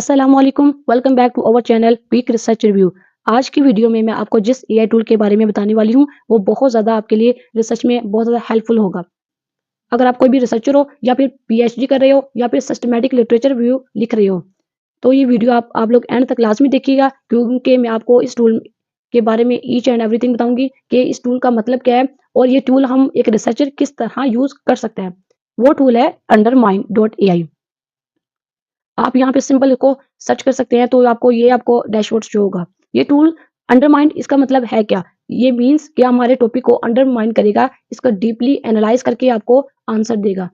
अस्सलाम वालेकुम, welcome back to our channel quick research review. आज की वीडियो में मैं आपको जिस एआई टूल के बारे में बताने वाली हूँ वो बहुत ज़्यादा आपके लिए रिसर्च में बहुत ज़्यादा हेल्पफुल होगा। अगर आप कोई भी रिसर्चर हो या फिर पीएचडी कर रहे हो या फिर सिस्टमैटिक लिटरेचर रिव्यू लिख रहे हो, तो ये वीडियो आप लोग एंड तक लाजमी देखिएगा, क्योंकि मैं आपको इस टूल के बारे में ईच एंड एवरीथिंग बताऊंगी कि इस टूल का मतलब क्या है और ये टूल हम एक रिसर्चर किस तरह यूज कर सकते हैं। वो टूल है undermind.ai। आप यहाँ पे सिंपल इसको सर्च कर सकते हैं, तो आपको डैशबोर्ड शो होगा। ये टूल अंडरमाइंड, इसका मतलब है क्या? ये मीन्स कि हमारे टॉपिक को अंडरमाइन करेगा, इसका डीपली एनालाइज करके आपको आंसर देगा।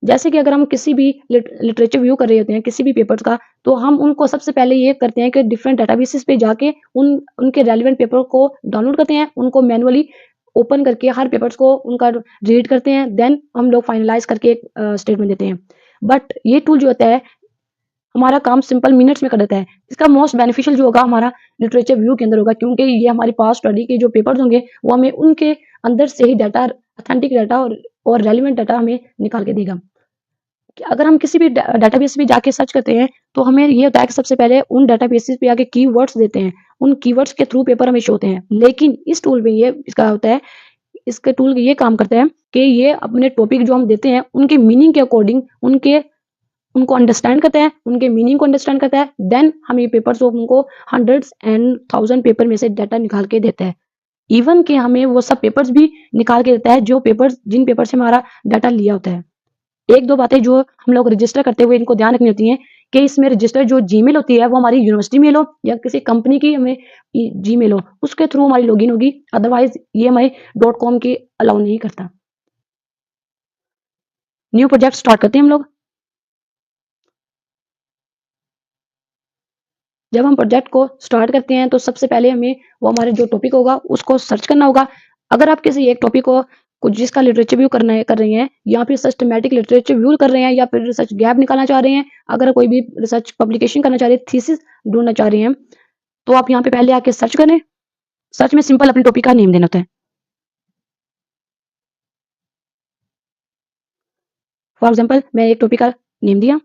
जैसे कि अगर हम किसी भी लिटरेचर व्यू कर रहे होते हैं किसी भी पेपर्स का, तो हम उनको सबसे पहले ये करते हैं कि डिफरेंट डेटाबेसेस पे जाके उनके रेलिवेंट पेपर को डाउनलोड करते हैं, उनको मैनुअली ओपन करके हर पेपर्स को उनका रीड करते हैं, देन हम लोग फाइनलाइज करके एक स्टेटमेंट देते हैं। बट ये टूल जो होता है हमारा काम सिंपल मिनट्स में कर देता है। इसका मोस्ट बेनिफिशियल जो होगा हमारा लिटरेचर व्यू के अंदर होगा, क्योंकि ये हमारी पास्ट स्टडी के जो पेपर्स होंगे वो हमें उनके अंदर से ही डाटा, ऑथेंटिक डाटा और रेलिवेंट डाटा हमें निकाल के देगा। कि अगर हम किसी भी डाटाबेस में जाके सर्च करते हैं, तो हमें ये होता है कि सबसे पहले उन डाटाबेसेस पे आके कीवर्ड्स देते हैं, उन कीवर्ड्स के थ्रू पेपर हमें शो होते हैं। लेकिन इस टूल में ये इसका होता है, इसके टूल ये काम करता है कि ये अपने टॉपिक जो हम देते हैं उनके मीनिंग के अकॉर्डिंग उनको अंडरस्टैंड करता है, उनके मीनिंग को अंडरस्टैंड करता है, देन हम ये पेपर्स को उनको हंड्रेड्स एंड थाउजेंड पेपर में से डाटा निकाल के देता है। इवन कि हमें वो सब पेपर्स भी निकाल के देता है जो पेपर्स जिन पेपर से हमारा डाटा लिया होता है। एक दो बातें जो हम लोग रजिस्टर करते हुए इनको ध्यान रखनी होती हैं कि इसमें रजिस्टर जो जीमेल होती है वो हमारी यूनिवर्सिटी मेल हो या किसी कंपनी की हमें जीमेल हो, उसके थ्रू हमारी लॉगिन होगी। अदरवाइज ये हमारे .com की अलाउ नहीं करता। न्यू प्रोजेक्ट स्टार्ट करते हैं हम लोग। जब हम प्रोजेक्ट को स्टार्ट करते हैं तो सबसे पहले हमें वो हमारे जो टॉपिक होगा उसको सर्च करना होगा। अगर आप किसी एक टॉपिक को कुछ जिसका लिटरेचर व्यू करना है कर रहे हैं, या फिर सिस्टमैटिक लिटरेचर व्यू कर रहे हैं, या फिर रिसर्च गैप निकालना चाह रहे हैं, अगर कोई भी रिसर्च पब्लिकेशन करना चाह रहे हैं, थीसिस ढूंढना चाह रहे हैं, तो आप यहाँ पे पहले आके सर्च करें। सर्च में सिंपल अपने टॉपिक का नेम देना होता है। फॉर एग्जाम्पल मैं एक टॉपिक का नेम दिया।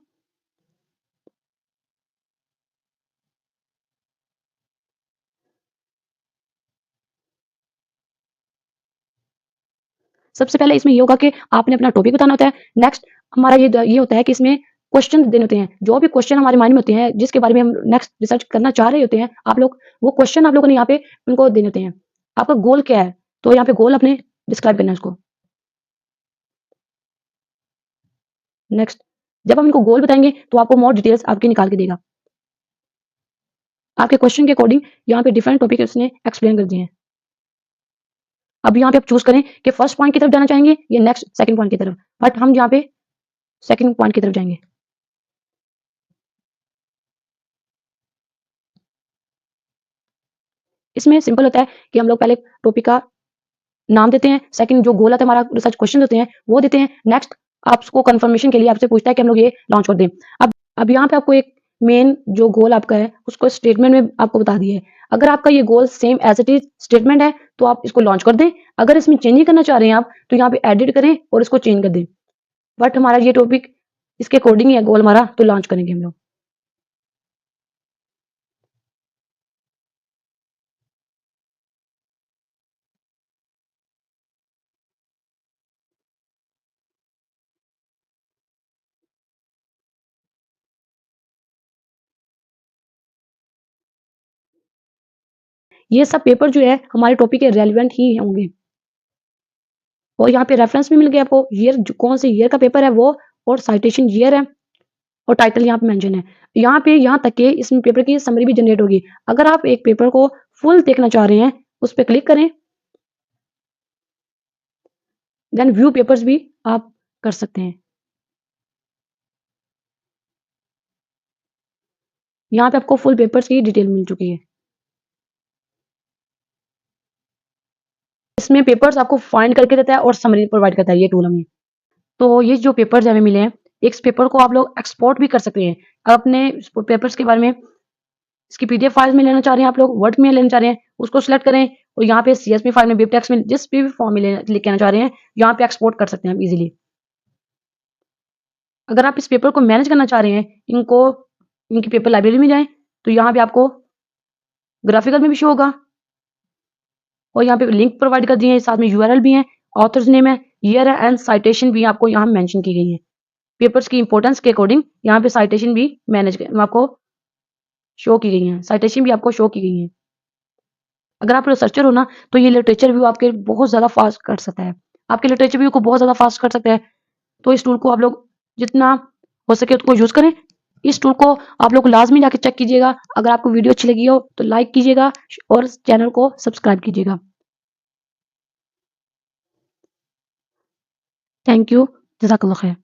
सबसे पहले इसमें ये होगा कि आपने अपना टॉपिक बताना होता है। नेक्स्ट हमारा ये होता है कि इसमें क्वेश्चन देने होते हैं। जो भी क्वेश्चन हमारे माइंड में होते हैं जिसके बारे में हम नेक्स्ट रिसर्च करना चाह रहे होते हैं, आप लोग वो क्वेश्चन आप लोगों ने यहाँ पे उनको देने होते हैं। आपका गोल क्या है, तो यहाँ पे गोल अपने डिस्क्राइब करना है उसको। नेक्स्ट जब हम इनको गोल बताएंगे तो आपको मोर डिटेल्स आपके निकाल के देगा। आपके क्वेश्चन के अकॉर्डिंग यहाँ पे डिफरेंट टॉपिक उसने एक्सप्लेन कर दिए हैं। अब यहाँ पे आप चूज करें कि फर्स्ट पॉइंट की तरफ जाना चाहेंगे या नेक्स्ट सेकंड पॉइंट की तरफ। बट हम यहाँ पे सेकंड पॉइंट की तरफ जाएंगे। इसमें सिंपल होता है कि हम लोग पहले टॉपिक का नाम देते हैं, सेकंड जो गोल आता है हमारा रिसर्च क्वेश्चन होते हैं वो देते हैं। नेक्स्ट आपको कंफर्मेशन के लिए आपसे पूछता है कि हम लोग ये लॉन्च कर दें। अब यहाँ पे आपको एक मेन जो गोल आपका है उसको स्टेटमेंट में आपको बता दिया है। अगर आपका ये goal same as it is statement है तो आप इसको लॉन्च कर दें। अगर इसमें चेंज ही करना चाह रहे हैं आप, तो यहाँ पे एडिट करें और इसको चेंज कर दें। बट हमारा ये टॉपिक इसके अकॉर्डिंग ही है गोल हमारा, तो लॉन्च करेंगे हम लोग। ये सब पेपर जो है हमारे टॉपिक के रेलिवेंट ही होंगे। और यहाँ पे रेफरेंस भी मिल गया आपको, ईयर कौन से ईयर का पेपर है वो, और साइटेशन ईयर है, और टाइटल यहाँ पे मेंशन है। यहाँ पे यहाँ तक कि इसमें पेपर की समरी भी जनरेट होगी। अगर आप एक पेपर को फुल देखना चाह रहे हैं उस पर क्लिक करें, देन व्यू पेपर्स भी आप कर सकते हैं। यहाँ पे आपको फुल पेपर्स की डिटेल मिल चुकी है। इसमें पेपर्स आपको फाइंड करके देता है और समरी प्रोवाइड करता है ये टूल हमें। तो ये जो पेपर्स हमें मिले हैं, इस पेपर को आप लोग एक्सपोर्ट भी कर सकते हैं। अपने पेपर्स के बारे में इसकी पीडीएफ फाइल में लेना चाह रहे हैं, आप लोग वर्ड में लेना चाह रहे हैं, उसको सिलेक्ट करें और यहाँ पे सीएसवी फाइल में, बिबटेक्स में, जिस भी फॉर्म में लेके आना चाह रहे हैं यहाँ पे एक्सपोर्ट कर सकते हैं आप इजीली। अगर आप इस पेपर को मैनेज करना चाह रहे हैं, इनको इनकी पेपर लाइब्रेरी में जाएँ तो यहाँ पे आपको ग्राफिकल में भी शो होगा और यहाँ पे लिंक प्रोवाइड कर दिए हैं, साथ में यूआरएल भी है, ऑथर्स नेम है, ईयर है एंड साइटेशन भी आपको यहाँ मेंशन की गई है। पेपर्स की इंपॉर्टेंस के अकॉर्डिंग यहाँ पे साइटेशन भी आपको शो की गई है, साइटेशन भी आपको शो की गई है। अगर आप रिसर्चर हो ना तो ये लिटरेचर व्यू आपके बहुत ज़्यादा फास्ट कर सकता है, आपके लिटरेचर व्यू को बहुत ज़्यादा फास्ट कर सकता है। तो इस टूल को आप लोग जितना हो सके उसको यूज़ करें। इस टूल को आप लोग लाज़मी जाके चेक कीजिएगा। अगर आपको वीडियो अच्छी लगी हो तो लाइक कीजिएगा और चैनल को सब्सक्राइब कीजिएगा। Thank you. जज़ाकल्लाह खैर।